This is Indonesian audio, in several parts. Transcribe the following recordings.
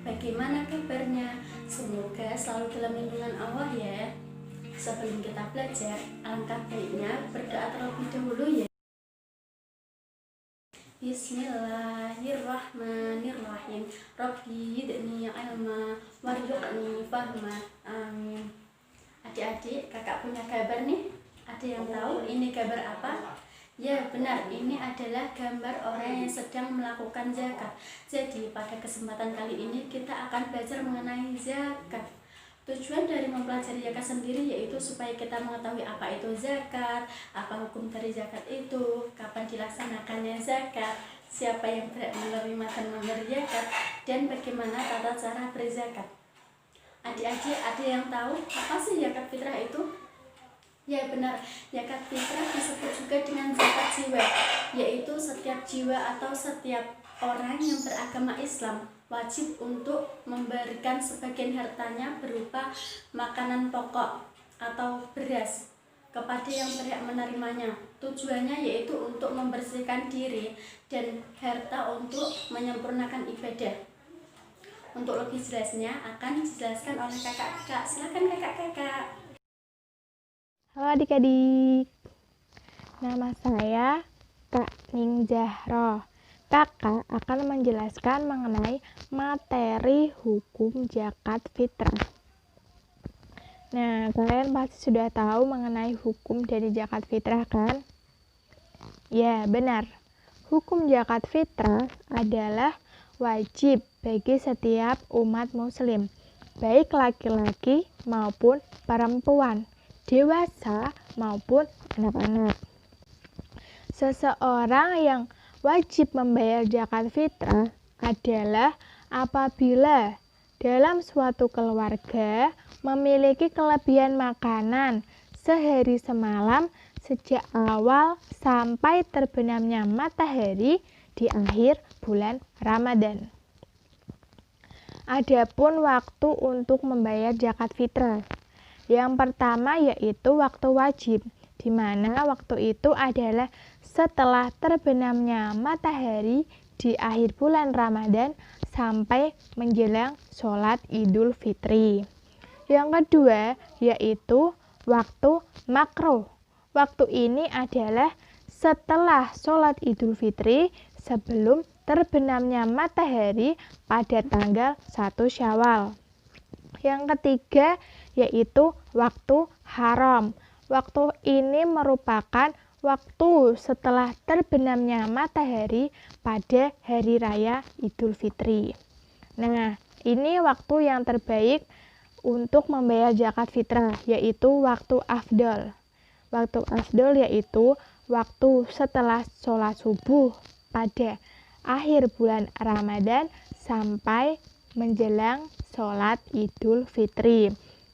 Bagaimana kabarnya? Semoga selalu dalam lindungan Allah ya. Sebelum kita belajar, alangkah baiknya berdoa terlebih dahulu ya. Bismillahirrahmanirrahim. Rabbi yidni ilma warzuqni fahma. Amin. Adik-adik, kakak punya kabar nih. Ada yang tahu ini kabar apa? Ya benar, ini adalah gambar orang yang sedang melakukan zakat. Jadi pada kesempatan kali ini kita akan belajar mengenai zakat. Tujuan dari mempelajari zakat sendiri yaitu supaya kita mengetahui apa itu zakat, apa hukum dari zakat itu, kapan dilaksanakannya zakat, siapa yang berhak menerima dan memberi zakat, dan bagaimana tata cara berzakat. Adik-adik, ada yang tahu apa sih zakat fitrah itu? Ya benar, zakat fitrah disebut juga dengan zakat jiwa, yaitu setiap jiwa atau setiap orang yang beragama Islam wajib untuk memberikan sebagian hartanya berupa makanan pokok atau beras kepada yang berhak menerimanya. Tujuannya yaitu untuk membersihkan diri dan harta untuk menyempurnakan ibadah. Untuk lebih jelasnya akan dijelaskan oleh kakak-kakak. Silakan kakak-kakak. Halo adik-adik, nama saya Kak Ning Zahro. Kakak akan menjelaskan mengenai materi hukum zakat fitrah. Nah, kalian pasti sudah tahu mengenai hukum dari zakat fitrah kan? Ya, benar. Hukum zakat fitrah adalah wajib bagi setiap umat muslim, baik laki-laki maupun perempuan, dewasa maupun anak-anak. Seseorang yang wajib membayar zakat fitrah adalah apabila dalam suatu keluarga memiliki kelebihan makanan sehari semalam sejak awal sampai terbenamnya matahari di akhir bulan Ramadan. Adapun waktu untuk membayar zakat fitrah. Yang pertama yaitu waktu wajib, di mana waktu itu adalah setelah terbenamnya matahari di akhir bulan Ramadan sampai menjelang sholat Idul Fitri. Yang kedua yaitu waktu makruh. Waktu ini adalah setelah sholat Idul Fitri sebelum terbenamnya matahari pada tanggal 1 Syawal. Yang ketiga yaitu waktu haram. Waktu ini merupakan waktu setelah terbenamnya matahari pada hari raya Idul Fitri. Nah, ini waktu yang terbaik untuk membayar zakat fitrah, yaitu waktu afdol. Waktu afdol yaitu waktu setelah sholat subuh pada akhir bulan Ramadan sampai menjelang sholat Idul Fitri.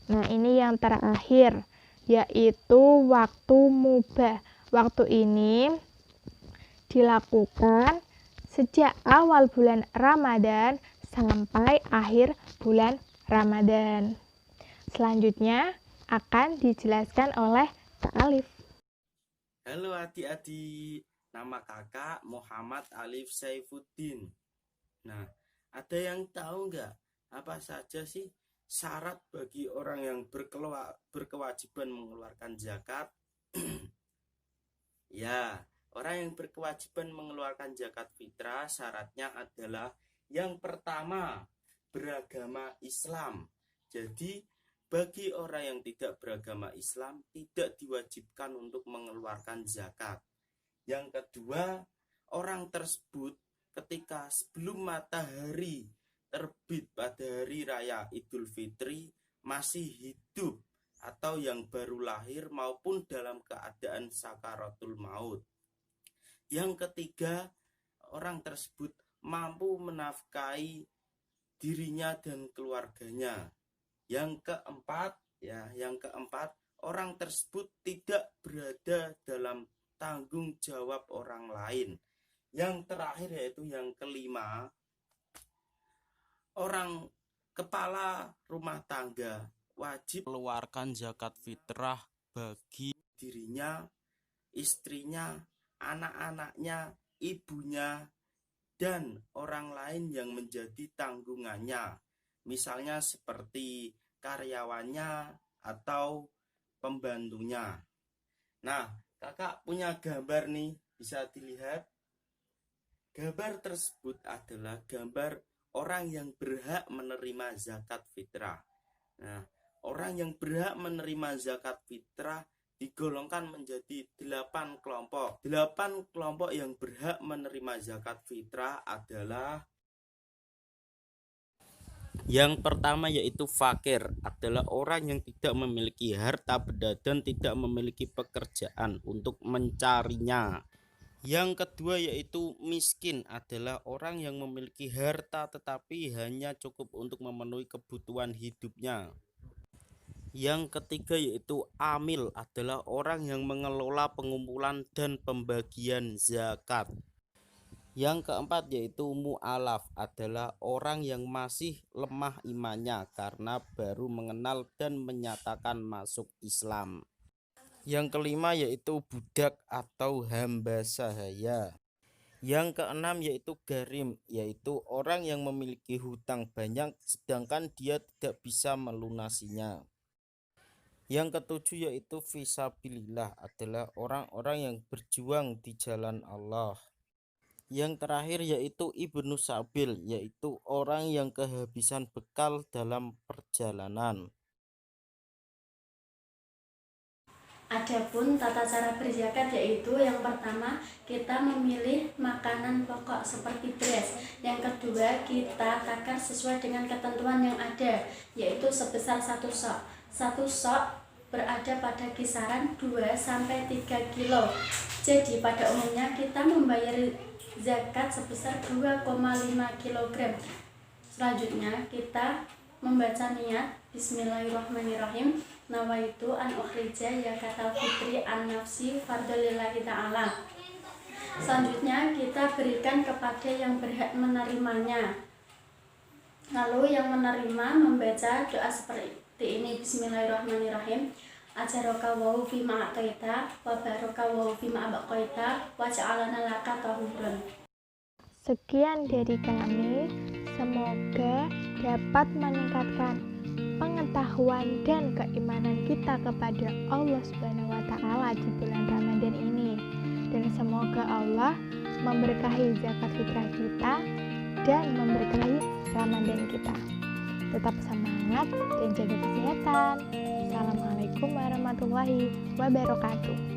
Nah, ini yang terakhir yaitu waktu mubah. Waktu ini dilakukan sejak awal bulan Ramadan sampai akhir bulan Ramadan. Selanjutnya akan dijelaskan oleh Kak Alif. Halo adik-adik, nama kakak Muhammad Alif Saifuddin. Nah, ada yang tahu nggak apa saja sih syarat bagi orang yang berkewajiban mengeluarkan zakat? Ya, orang yang berkewajiban mengeluarkan zakat fitrah syaratnya adalah yang pertama, beragama Islam. Jadi bagi orang yang tidak beragama Islam tidak diwajibkan untuk mengeluarkan zakat. Yang kedua, orang tersebut ketika sebelum matahari terbit pada hari raya Idul Fitri masih hidup atau yang baru lahir maupun dalam keadaan sakaratul maut. Yang ketiga, orang tersebut mampu menafkahi dirinya dan keluarganya. Yang keempat, orang tersebut tidak berada dalam tanggung jawab orang lain. Yang terakhir yaitu yang kelima, orang kepala rumah tangga wajib mengeluarkan zakat fitrah bagi dirinya, istrinya, anak-anaknya, ibunya, dan orang lain yang menjadi tanggungannya, misalnya seperti karyawannya atau pembantunya. Nah, kakak punya gambar nih, bisa dilihat. Gambar tersebut adalah gambar orang yang berhak menerima zakat fitrah. Nah, orang yang berhak menerima zakat fitrah digolongkan menjadi 8 kelompok. 8 kelompok yang berhak menerima zakat fitrah adalah: yang pertama yaitu fakir, adalah orang yang tidak memiliki harta benda dan tidak memiliki pekerjaan untuk mencarinya. Yang kedua yaitu miskin, adalah orang yang memiliki harta tetapi hanya cukup untuk memenuhi kebutuhan hidupnya. Yang ketiga yaitu amil, adalah orang yang mengelola pengumpulan dan pembagian zakat. Yang keempat yaitu mu'alaf, adalah orang yang masih lemah imannya karena baru mengenal dan menyatakan masuk Islam. Yang kelima yaitu budak atau hamba sahaya. Yang keenam yaitu garim, yaitu orang yang memiliki hutang banyak sedangkan dia tidak bisa melunasinya. Yang ketujuh yaitu fisabilillah, adalah orang-orang yang berjuang di jalan Allah. Yang terakhir yaitu ibnu sabil, yaitu orang yang kehabisan bekal dalam perjalanan. Adapun tata cara berzakat yaitu yang pertama kita memilih makanan pokok seperti beras. Yang kedua kita takar sesuai dengan ketentuan yang ada, yaitu sebesar 1 sok. 1 sok berada pada kisaran 2-3 kilo. Jadi pada umumnya kita membayar zakat sebesar 2,5 kg. Selanjutnya kita membaca niat Bismillahirrahmanirrahim. Nawaitu an ukhrija zakatal fitri an nafsi fardholillahi ta'ala. Selanjutnya kita berikan kepada yang berhak menerimanya. Lalu yang menerima membaca doa seperti ini, Bismillahirrahmanirrahim. Ajaraka wa fima ataita wa baraka wa fima abaqaita wa ja'alana laka tahurun. Sekian dari kami, semoga dapat meningkatkan pengetahuan dan keimanan kita kepada Allah Subhanahu wa Ta'ala di bulan Ramadan ini, dan semoga Allah memberkahi zakat fitrah kita dan memberkahi Ramadan kita. Tetap semangat dan jaga kesehatan. Assalamualaikum warahmatullahi wabarakatuh.